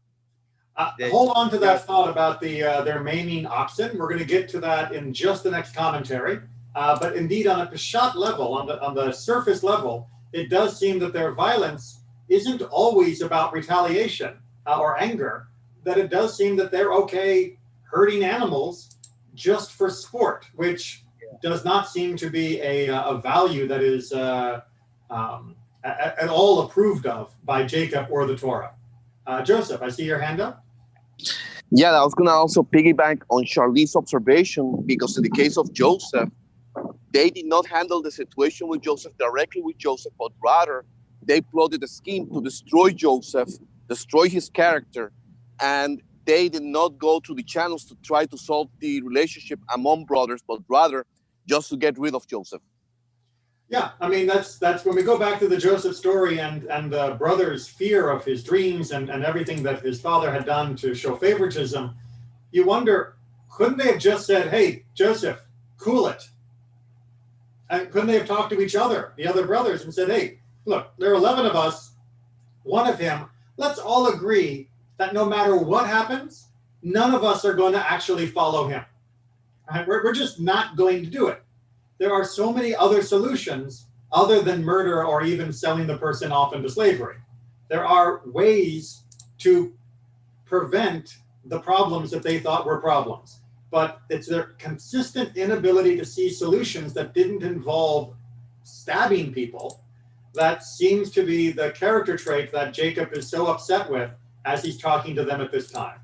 Hold on to that thought about their maiming oxen. We're going to get to that in just the next commentary. But indeed, on a Peshat level, on the surface level, it does seem that their violence isn't always about retaliation or anger. That it does seem that they're okay hurting animals just for sport, which does not seem to be a value that is at all approved of by Jacob or the Torah. Joseph, I see your hand up. Yeah, I was going to also piggyback on Charlie's observation, because in the case of Joseph, they did not handle the situation with Joseph directly with Joseph, but rather they plotted a scheme to destroy Joseph, destroy his character, and they did not go to the channels to try to solve the relationship among brothers, but rather just to get rid of Joseph. Yeah, I mean, that's when we go back to the Joseph story and the brother's fear of his dreams and everything that his father had done to show favoritism, you wonder, couldn't they have just said, hey, Joseph, cool it? And couldn't they have talked to each other, the other brothers, and said, hey, look, there are 11 of us, one of him, let's all agree that no matter what happens, none of us are going to actually follow him. Right? We're just not going to do it. There are so many other solutions other than murder or even selling the person off into slavery. There are ways to prevent the problems that they thought were problems. But it's their consistent inability to see solutions that didn't involve stabbing people that seems to be the character trait that Jacob is so upset with as he's talking to them at this time.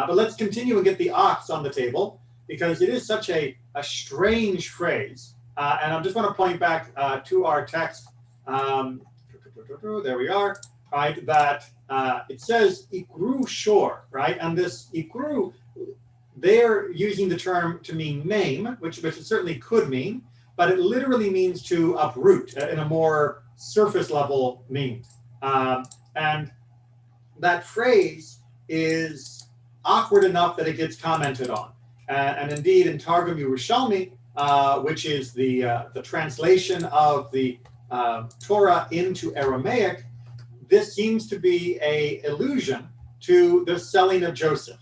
But let's continue and get the ox on the table, because it is such a strange phrase. And I just want to point back to our text. There we are, right? That it says ikru shore, right? And this ikru, they're using the term to mean maim, which it certainly could mean, but it literally means to uproot in a more surface level meaning. And that phrase is awkward enough that it gets commented on. And indeed, in Targum Yerushalmi, which is the translation of the Torah into Aramaic, this seems to be an allusion to the selling of Joseph,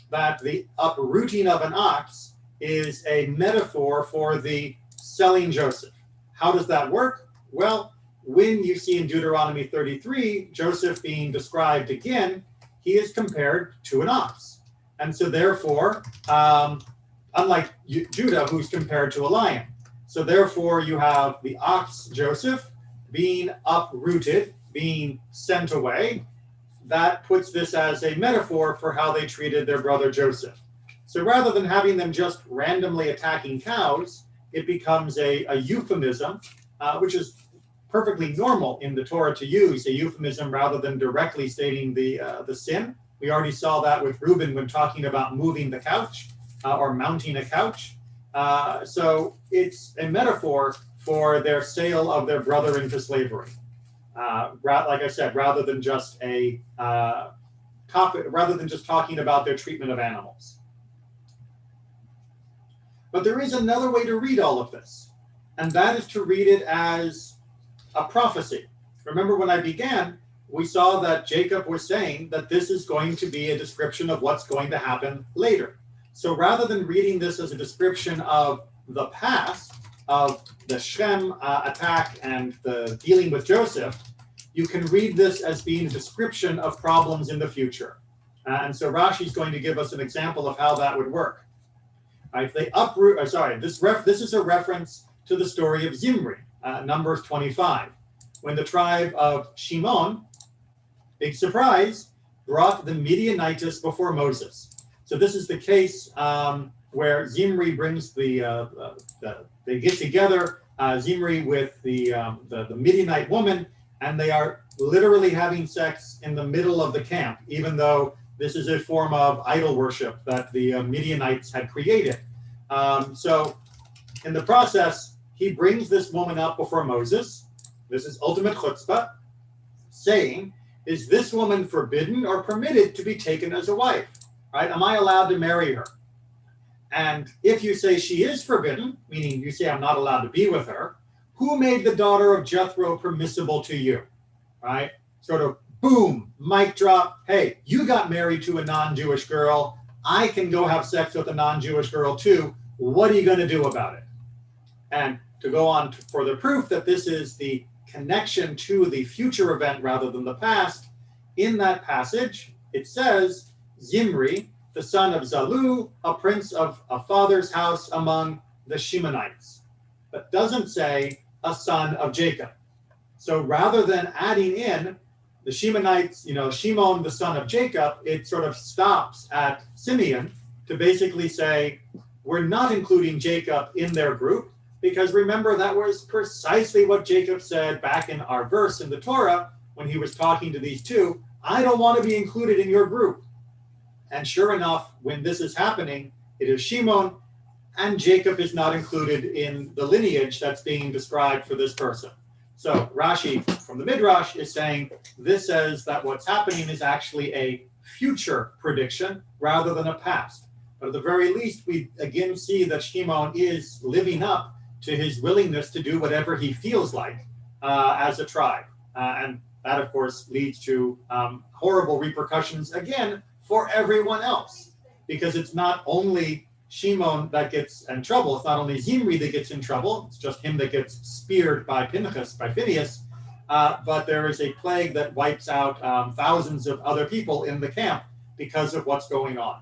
that the uprooting of an ox is a metaphor for the selling Joseph. How does that work? Well, when you see in Deuteronomy 33, Joseph being described again, he is compared to an ox. And so therefore, unlike Judah, who's compared to a lion. So therefore, you have the ox Joseph being uprooted, being sent away. That puts this as a metaphor for how they treated their brother Joseph. So rather than having them just randomly attacking cows, it becomes a euphemism, which is perfectly normal in the Torah to use a euphemism rather than directly stating the sin. We already saw that with Reuben when talking about moving the couch or mounting a couch. So it's a metaphor for their sale of their brother into slavery. Like I said, rather than just talking about their treatment of animals. But there is another way to read all of this, and that is to read it as a prophecy. Remember when I began, we saw that Jacob was saying that this is going to be a description of what's going to happen later. So rather than reading this as a description of the past, of the Shem attack and the dealing with Joseph, you can read this as being a description of problems in the future. And so Rashi is going to give us an example of how that would work. Right, they uproot. This is a reference to the story of Zimri, Numbers 25, when the tribe of Shimon, big surprise, brought the Midianites before Moses. So this is the case where Zimri brings they get together, Zimri with the Midianite woman, and they are literally having sex in the middle of the camp, even though this is a form of idol worship that the Midianites had created. So in the process, he brings this woman up before Moses. This is ultimate chutzpah, saying, is this woman forbidden or permitted to be taken as a wife? Right? Am I allowed to marry her? And if you say she is forbidden, meaning you say I'm not allowed to be with her, who made the daughter of Jethro permissible to you? Right? Sort of boom, mic drop. Hey, you got married to a non-Jewish girl. I can go have sex with a non-Jewish girl too. What are you going to do about it? And to go on for the proof that this is the connection to the future event rather than the past, in that passage, it says, Zimri, the son of Zalu, a prince of a father's house among the Shimonites, but doesn't say a son of Jacob. So rather than adding in the Shimonites, Shimon, the son of Jacob, it sort of stops at Simeon to basically say, we're not including Jacob in their group, because remember, that was precisely what Jacob said back in our verse in the Torah when he was talking to these two, I don't want to be included in your group. And sure enough, when this is happening, it is Shimon, and Jacob is not included in the lineage that's being described for this person. So Rashi from the Midrash is saying this says that what's happening is actually a future prediction rather than a past. But at the very least, we again see that Shimon is living up to his willingness to do whatever he feels like as a tribe. And that, of course, leads to horrible repercussions, again, for everyone else. Because it's not only Shimon that gets in trouble. It's not only Zimri that gets in trouble. It's just him that gets speared by Phinehas. But there is a plague that wipes out thousands of other people in the camp because of what's going on.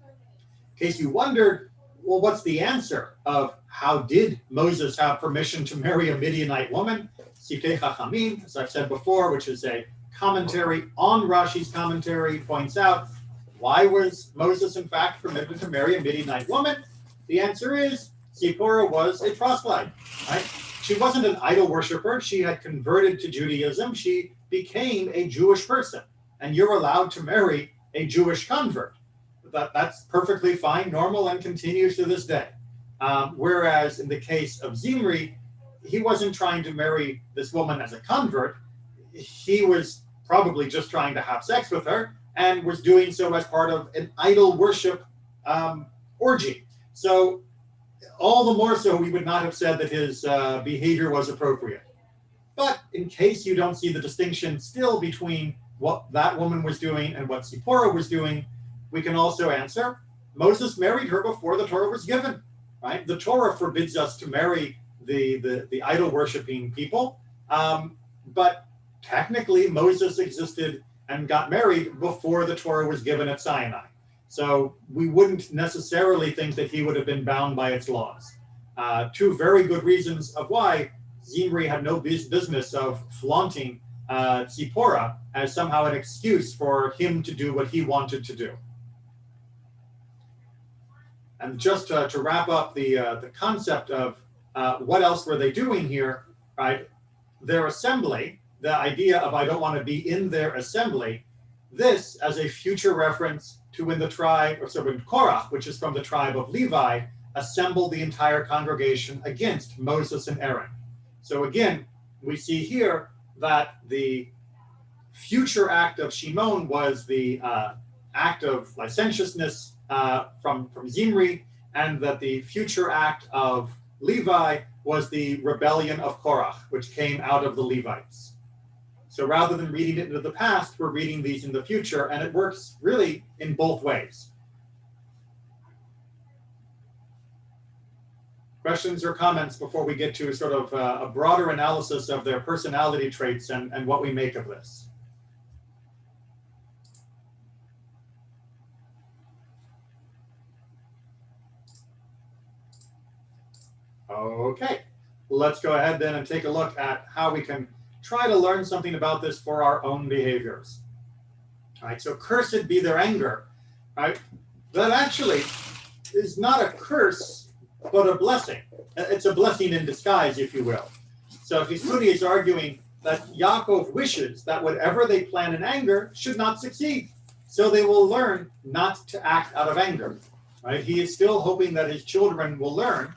In case you wondered, well, what's the answer of how did Moses have permission to marry a Midianite woman? Siftei Chachamim, as I've said before, which is a commentary on Rashi's commentary, points out Why was Moses, in fact, permitted to marry a Midianite woman? The answer is Zipporah was a proselyte, right? She wasn't an idol worshiper. She had converted to Judaism. She became a Jewish person, and you're allowed to marry a Jewish convert. That's perfectly fine, normal, and continues to this day. Whereas in the case of Zimri, he wasn't trying to marry this woman as a convert. He was probably just trying to have sex with her and was doing so as part of an idol worship orgy. So all the more so, we would not have said that his behavior was appropriate. But in case you don't see the distinction still between what that woman was doing and what Zipporah was doing, we can also answer, Moses married her before the Torah was given, right? The Torah forbids us to marry the idol worshiping people, but technically Moses existed and got married before the Torah was given at Sinai. So we wouldn't necessarily think that he would have been bound by its laws. Two very good reasons of why Zimri had no business of flaunting Zipporah as somehow an excuse for him to do what he wanted to do. And just to wrap up the concept of what else were they doing here, right? Their assembly, the idea of I don't want to be in their assembly, this as a future reference to when the tribe, or so when Korah, which is from the tribe of Levi, assembled the entire congregation against Moses and Aaron. So again, we see here that the future act of Shimon was the act of licentiousness from Zimri, and that the future act of Levi was the rebellion of Korah, which came out of the Levites. So rather than reading it into the past, we're reading these in the future, and it works really in both ways. Questions or comments before we get to sort of a broader analysis of their personality traits and what we make of this? Okay, let's go ahead then and take a look at how we can try to learn something about this for our own behaviors. All right, so cursed be their anger, right? That actually is not a curse, but a blessing. It's a blessing in disguise, if you will. So Hisuni is arguing that Yaakov wishes that whatever they plan in anger should not succeed. So they will learn not to act out of anger, right? He is still hoping that his children will learn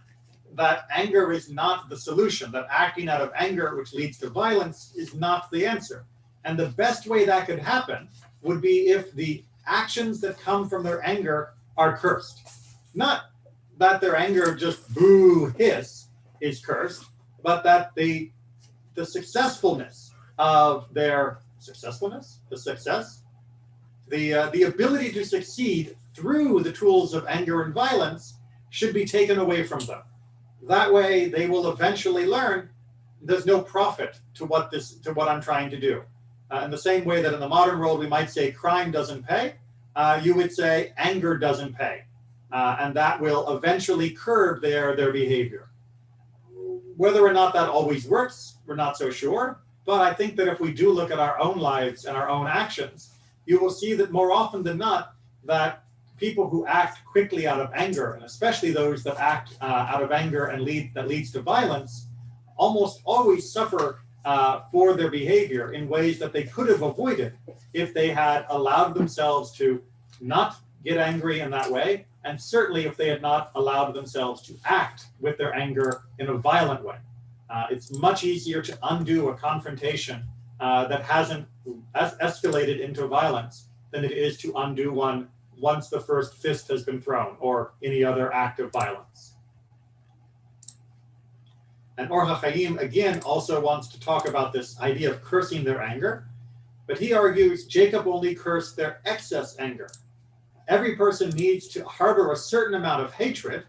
that anger is not the solution, that acting out of anger, which leads to violence, is not the answer. And the best way that could happen would be if the actions that come from their anger are cursed. Not that their anger just boo hiss is cursed, but that the successfulness of their the ability to succeed through the tools of anger and violence should be taken away from them. That way, they will eventually learn there's no profit to what I'm trying to do. In the same way that in the modern world we might say crime doesn't pay, you would say anger doesn't pay, and that will eventually curb their behavior. Whether or not that always works, we're not so sure. But I think that if we do look at our own lives and our own actions, you will see that more often than not, that people who act quickly out of anger, and especially those that act out of anger and that leads to violence, almost always suffer for their behavior in ways that they could have avoided if they had allowed themselves to not get angry in that way, and certainly if they had not allowed themselves to act with their anger in a violent way. It's much easier to undo a confrontation that hasn't escalated into violence than it is to undo one once the first fist has been thrown or any other act of violence. And Or HaChaim, again, also wants to talk about this idea of cursing their anger, but he argues Jacob only cursed their excess anger. Every person needs to harbor a certain amount of hatred,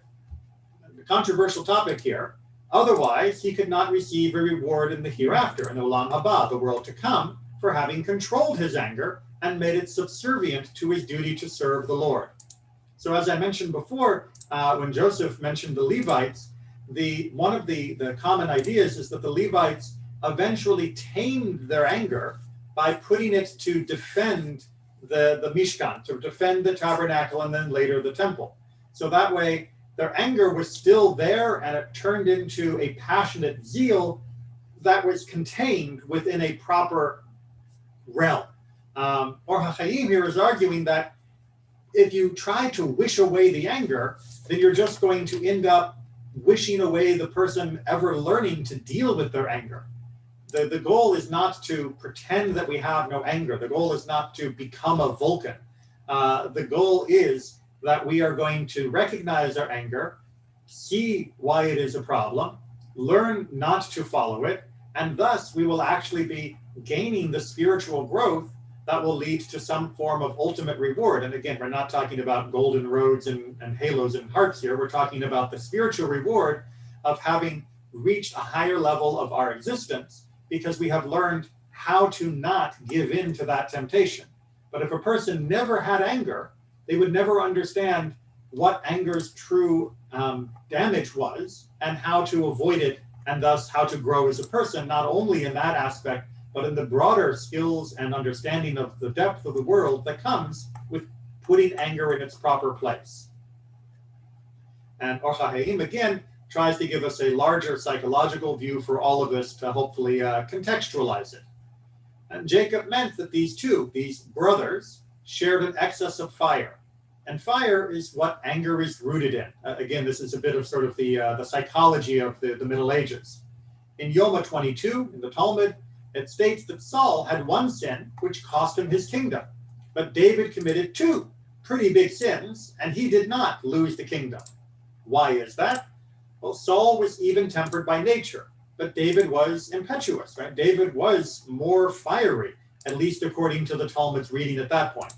a controversial topic here, otherwise he could not receive a reward in the hereafter, in the Olam Haba, the world to come, for having controlled his anger and made it subservient to his duty to serve the Lord. So as I mentioned before, when Joseph mentioned the Levites, one of the common ideas is that the Levites eventually tamed their anger by putting it to defend the Mishkan, to defend the tabernacle and then later the temple. So that way, their anger was still there and it turned into a passionate zeal that was contained within a proper realm. Or HaChaim here is arguing that if you try to wish away the anger, then you're just going to end up wishing away the person ever learning to deal with their anger. The goal is not to pretend that we have no anger. The goal is not to become a Vulcan. The goal is that we are going to recognize our anger, see why it is a problem, learn not to follow it, and thus we will actually be gaining the spiritual growth that will lead to some form of ultimate reward. And again, we're not talking about golden roads and halos and hearts here. We're talking about the spiritual reward of having reached a higher level of our existence because we have learned how to not give in to that temptation. But if a person never had anger, they would never understand what anger's true damage was and how to avoid it, and thus how to grow as a person, not only in that aspect, but in the broader skills and understanding of the depth of the world that comes with putting anger in its proper place. And Or HaChaim, again, tries to give us a larger psychological view for all of this to hopefully contextualize it. And Jacob meant that these brothers, shared an excess of fire. And fire is what anger is rooted in. Again, this is a bit of sort of the psychology of the Middle Ages. In Yoma 22, in the Talmud, it states that Saul had one sin which cost him his kingdom, but David committed two pretty big sins, and he did not lose the kingdom. Why is that? Well, Saul was even-tempered by nature, but David was impetuous, right? David was more fiery, at least according to the Talmud's reading at that point.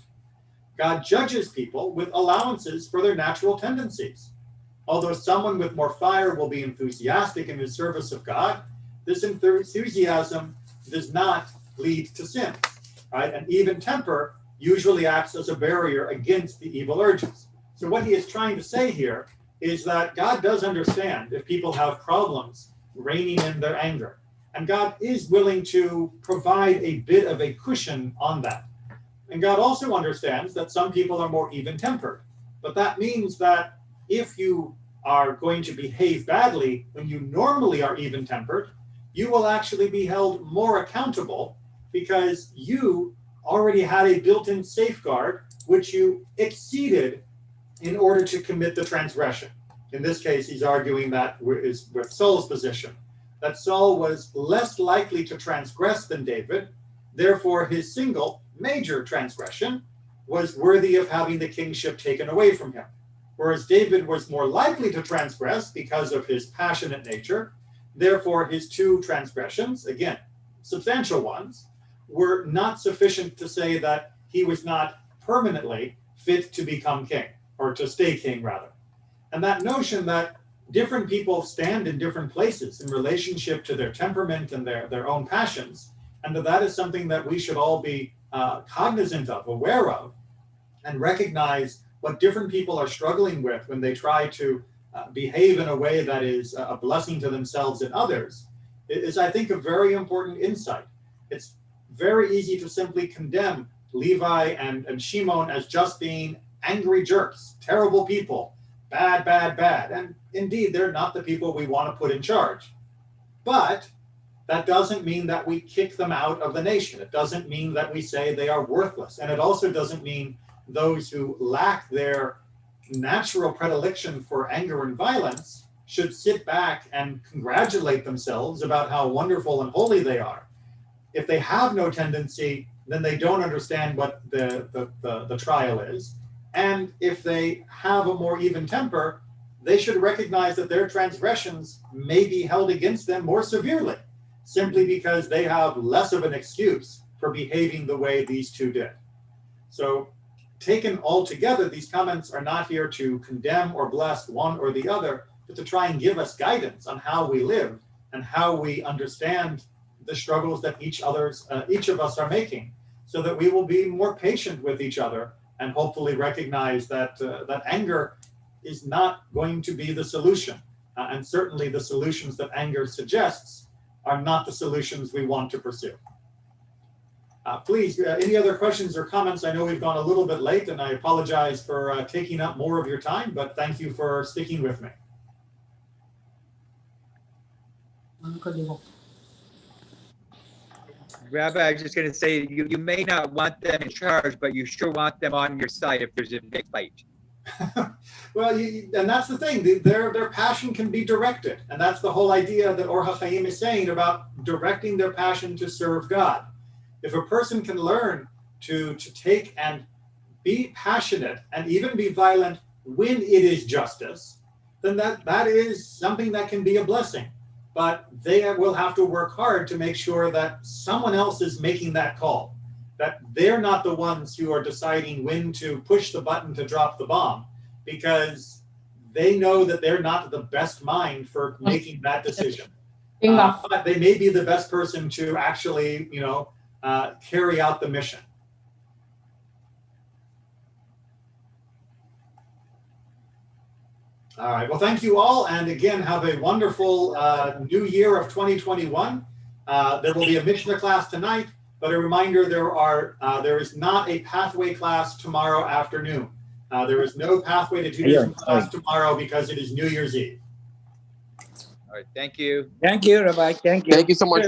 God judges people with allowances for their natural tendencies. Although someone with more fire will be enthusiastic in his service of God, this enthusiasm does not lead to sin, right? An even temper usually acts as a barrier against the evil urges. So what he is trying to say here is that God does understand if people have problems reining in their anger. And God is willing to provide a bit of a cushion on that. And God also understands that some people are more even-tempered. But that means that if you are going to behave badly when you normally are even-tempered, you will actually be held more accountable because you already had a built-in safeguard which you exceeded in order to commit the transgression. In this case, he's arguing that is with Saul's position, that Saul was less likely to transgress than David, therefore his single major transgression was worthy of having the kingship taken away from him. Whereas David was more likely to transgress because of his passionate nature, therefore his two transgressions, again, substantial ones, were not sufficient to say that he was not permanently fit to become king, or to stay king rather. And that notion that different people stand in different places in relationship to their temperament and their own passions, and that is something that we should all be cognizant of, aware of, and recognize what different people are struggling with when they try to behave in a way that is a blessing to themselves and others, is, I think, a very important insight. It's very easy to simply condemn Levi and Shimon as just being angry jerks, terrible people, bad, bad, bad. And indeed, they're not the people we want to put in charge. But that doesn't mean that we kick them out of the nation. It doesn't mean that we say they are worthless. And it also doesn't mean those who lack their natural predilection for anger and violence should sit back and congratulate themselves about how wonderful and holy they are. If they have no tendency, then they don't understand what the trial is. And if they have a more even temper, they should recognize that their transgressions may be held against them more severely, simply because they have less of an excuse for behaving the way these two did. So taken all together, these comments are not here to condemn or bless one or the other, but to try and give us guidance on how we live and how we understand the struggles that each of us are making, so that we will be more patient with each other and hopefully recognize that that anger is not going to be the solution. And certainly the solutions that anger suggests are not the solutions we want to pursue. Please, any other questions or comments? I know we've gone a little bit late, and I apologize for taking up more of your time, but thank you for sticking with me. Rabbi, I was just going to say, you may not want them in charge, but you sure want them on your side if there's a big fight. Well, and that's the thing. Their passion can be directed, and that's the whole idea that Or HaChaim is saying about directing their passion to serve God. If a person can learn to take and be passionate and even be violent when it is justice, then that is something that can be a blessing. But they will have to work hard to make sure that someone else is making that call, that they're not the ones who are deciding when to push the button to drop the bomb, because they know that they're not the best mind for making that decision. But they may be the best person to actually, carry out the mission. All right. Well, thank you all. And again, have a wonderful new year of 2021. There will be a Mishnah class tonight, but a reminder, there is not a pathway class tomorrow afternoon. There is no pathway to Judaism class tomorrow because it is New Year's Eve. All right. Thank you. Thank you, Rabbi. Thank you. Thank you so much.